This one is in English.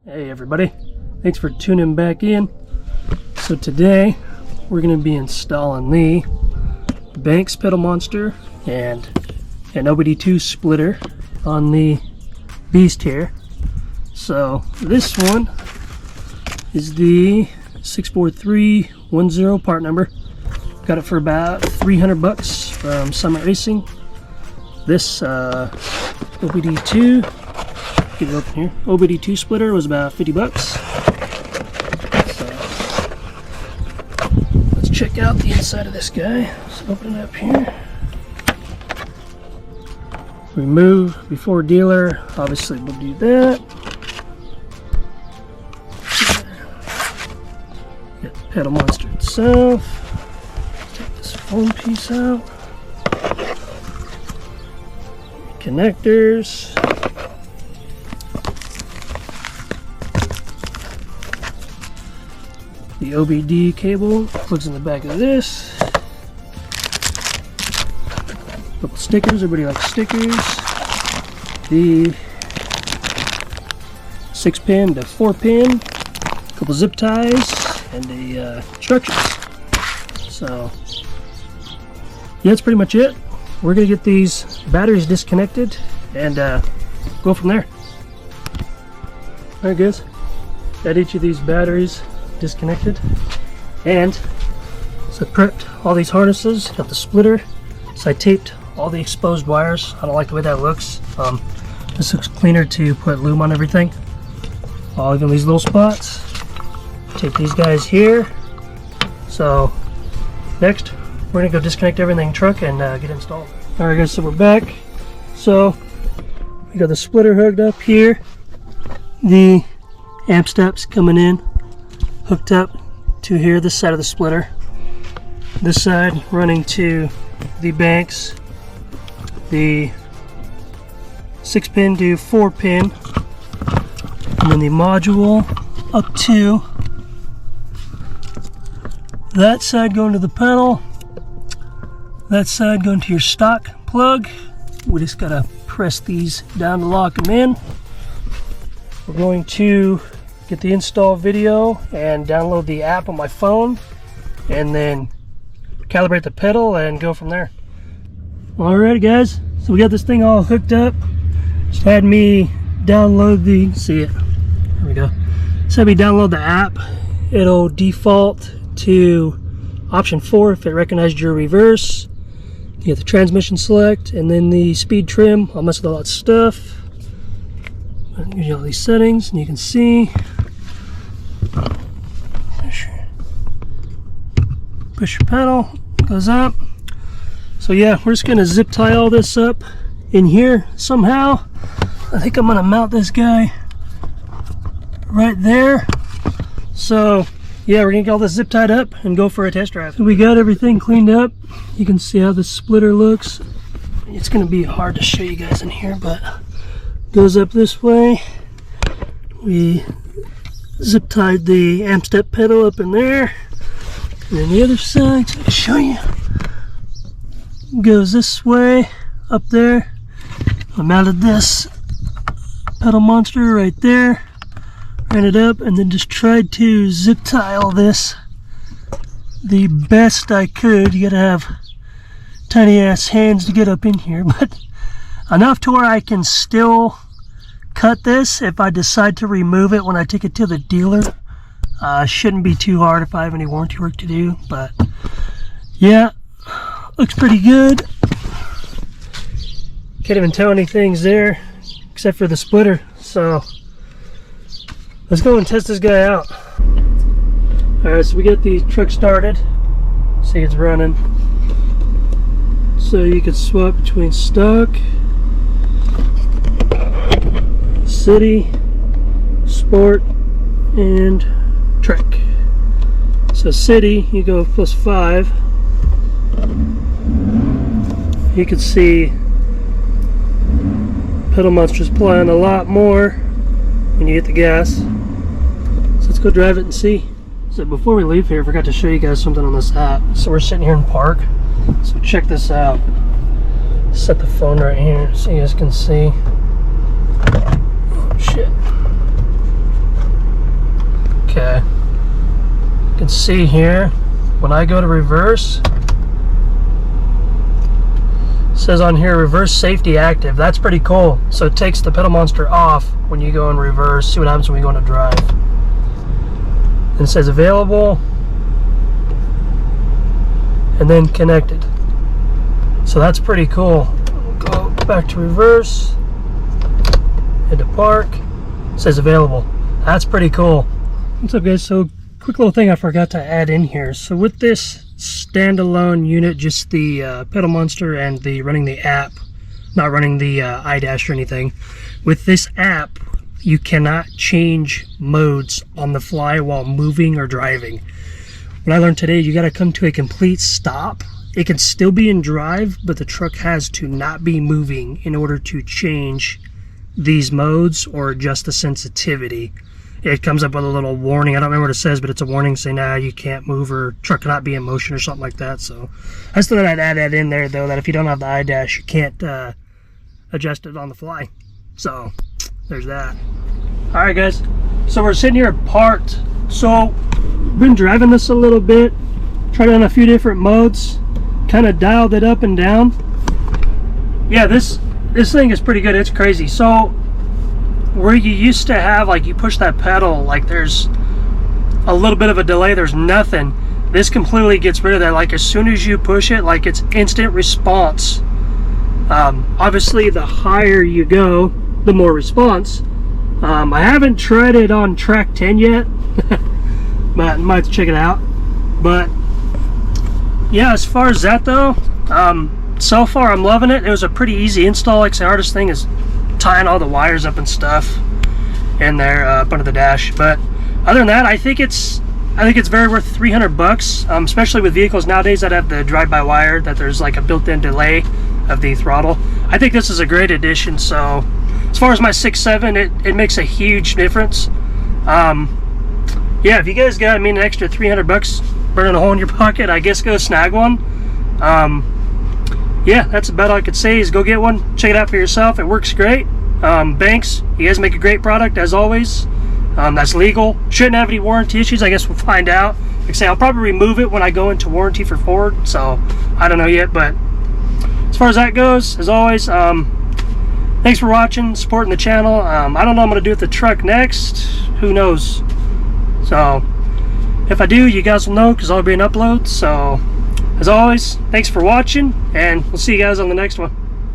Hey everybody, thanks for tuning back in. So today we're going to be installing the Banks pedal monster and an OBD2 splitter on the beast here. So this one is the 64310 part number. Got it for about 300 bucks from Summit Racing. This OBD2, get it open here. OBD2 splitter was about 50 bucks. So let's check out the inside of this guy. Let's open it up here. Remove before dealer. Obviously we'll do that. Get the pedal monster itself. Take this foam piece out. Connectors. The OBD cable plugs in the back of this. Couple stickers, everybody likes stickers. The 6-pin to 4-pin. Couple zip ties and the instructions. So yeah, that's pretty much it. We're gonna get these batteries disconnected and go from there. Alright guys, got each of these batteries disconnected, and so I prepped all these harnesses, got the splitter, so I taped all the exposed wires. I don't like the way that looks. This looks cleaner to put lube on everything. I'll leave in these little spots. Take these guys here. So next we're gonna go disconnect everything in the truck and get it installed. Alright guys, so we're back. So we got the splitter hooked up here, the amp steps coming in hooked up to here, this side of the splitter, this side running to the Banks, the 6-pin to 4-pin, and then the module up to that side going to the pedal, that side going to your stock plug. We just gotta press these down to lock them in. We're going to get the install video and download the app on my phone, and then calibrate the pedal and go from there. Alrighty guys, so we got this thing all hooked up. Just had me download the, see it, there we go. Just had me download the app. It'll default to option 4 if it recognized your reverse. You get the transmission select and then the speed trim. I'll mess with all that stuff. Gives you all these settings, and you can see. Push your pedal, goes up. So yeah, we're just gonna zip tie all this up in here somehow. I think I'm gonna mount this guy right there. So yeah, we're gonna get all this zip tied up and go for a test drive. So we got everything cleaned up. You can see how the splitter looks. It's gonna be hard to show you guys in here, but goes up this way. We zip tied the amp step pedal up in there, and then the other side, so I can show you, goes this way up there. I mounted this pedal monster right there, ran it up, and then just tried to zip tie all this the best I could. You gotta have tiny ass hands to get up in here, but enough to where I can still cut this if I decide to remove it when I take it to the dealer. Shouldn't be too hard if I have any warranty work to do, but yeah, looks pretty good. Can't even tell anything's there except for the splitter. So let's go and test this guy out. Alright, so we get the truck started. See, it's running. So you can swap between stock, city, sport, and trek. So city, you go +5. You can see pedal monster's playing a lot more when you hit the gas. So let's go drive it and see. So before we leave here, I forgot to show you guys something on this app. So we're sitting here in park. So check this out. Set the phone right here so you guys can see. Oh shit. can see here, when I go to reverse, it says on here reverse safety active. That's pretty cool. So it takes the pedal monster off when you go in reverse. See what happens when we go into drive. And it says available and then connected. So that's pretty cool. We'll go back to reverse, into park. It says available. That's pretty cool. What's up, guys? So quick little thing I forgot to add in here. So with this standalone unit, just the pedal monster and the running the app, not running the iDash or anything, with this app you cannot change modes on the fly while moving or driving. What I learned today, you got to come to a complete stop. It can still be in drive, but the truck has to not be moving in order to change these modes or adjust the sensitivity. It comes up with a little warning. I don't remember what it says, but it's a warning saying, nah, you can't move, or truck cannot be in motion, or something like that. So I still thought I'd add that in there, though, that if you don't have the iDash, you can't adjust it on the fly. So there's that. All right, guys. So we're sitting here parked. So been driving this a little bit, tried on a few different modes, kind of dialed it up and down. Yeah, this thing is pretty good. It's crazy. So where you used to have, like, you push that pedal, like there's a little bit of a delay, there's nothing. This completely gets rid of that. Like as soon as you push it, like it's instant response. Obviously the higher you go, the more response. I haven't tried it on track 10 yet, but I might have to check it out. But yeah, as far as that though, so far I'm loving it. It was a pretty easy install. Like the hardest thing is tying all the wires up and stuff in there up under the dash. But other than that, I think it's very worth 300 bucks, especially with vehicles nowadays that have the drive-by-wire, that there's like a built-in delay of the throttle. I think this is a great addition. So as far as my 6.7, it makes a huge difference. Yeah, if you guys got an extra 300 bucks burning a hole in your pocket, I guess go snag one. Yeah, that's about all I could say, is go get one, check it out for yourself. It works great. Banks, you guys make a great product as always. That's legal. Shouldn't have any warranty issues. I guess we'll find out. Like I say, I'll probably remove it when I go into warranty for Ford, so I don't know yet. But as far as that goes, as always, thanks for watching, supporting the channel. I don't know what I'm going to do with the truck next. Who knows? So if I do, you guys will know, because I'll be an upload. So as always, thanks for watching, and we'll see you guys on the next one.